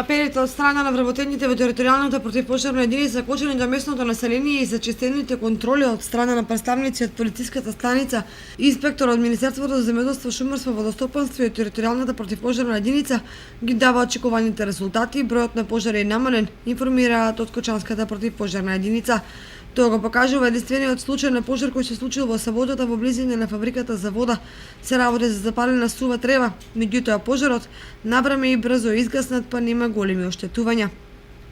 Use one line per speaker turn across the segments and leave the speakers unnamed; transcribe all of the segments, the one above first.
Апелите од страна на вработените во територијалната противпожарна единица кочени до местното население и зачестените контроли од страна на представници од полициската станица, инспектор од Министерството за земјоделство, шумарство, водостопанство и територијалната противпожарна единица ги дава очекуваните резултати и бројот на пожари е намален, информираат од Кочанската противпожарна единица. Тоа го покажува единствениот случај на пожар кој се случил во саботата во близина на фабриката за вода. Се работи за запалена сува трева, меѓутоа пожарот навреме и брзо изгаснат, па нема големи оштетувања.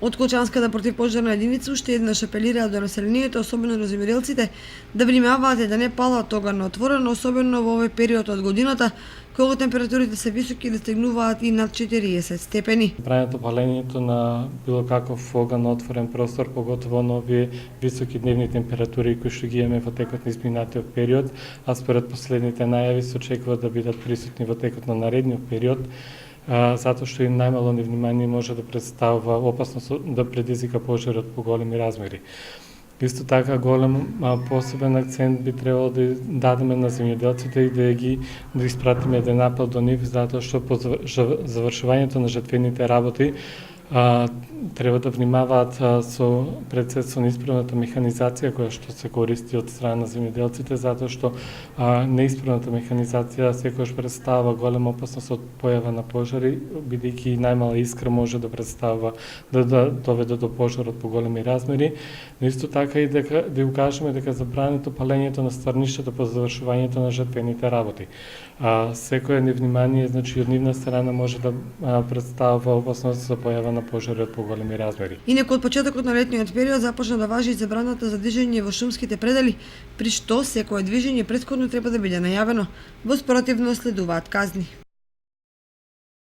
Од Кочанската противпожарна единица уште еднаш апелираат до населението, особено до земјоделците, да внимаваат и да не палат оган на отворено, особено во овој период од годината, кога температурите се високи и достигнуваат и над 40 степени.
Забрањето палењето на било каков оган на отворен простор, поготово на овие високи дневни температури кои што ги имаме во текот на изминатиот период, а според последните најави се очекува да бидат присутни во текот на наредниот период, затоа што и најмало невнимание може да представува опасност да предизвика пожари од поголеми размери. Исто така голем посебен акцент би требало да дадеме на земјоделците и да испратиме еден апел до нив, затоа што по завршувањето на жетвените работи треба да внимаваат со председството на исправната механизација која што се користи од страна на земјоделците, затоа што неисправната механизација секогаш представува голема опасност од појава на пожари, бидејќи најмала искра може да представува да доведе до пожар од поголеми размери, но исто така и да укажеме дека забрането палењето на стварништата по завршувањето на жетвените работи. Секое невнимание, значи од нивна страна може да представува опасност за појава на пожари од поголеми размери.
Инаку од почетокот на летниот период започна да важи забраната за движење во шумските предели, при што секое движење претходно треба да биде најавено, во спротивно следуваат казни.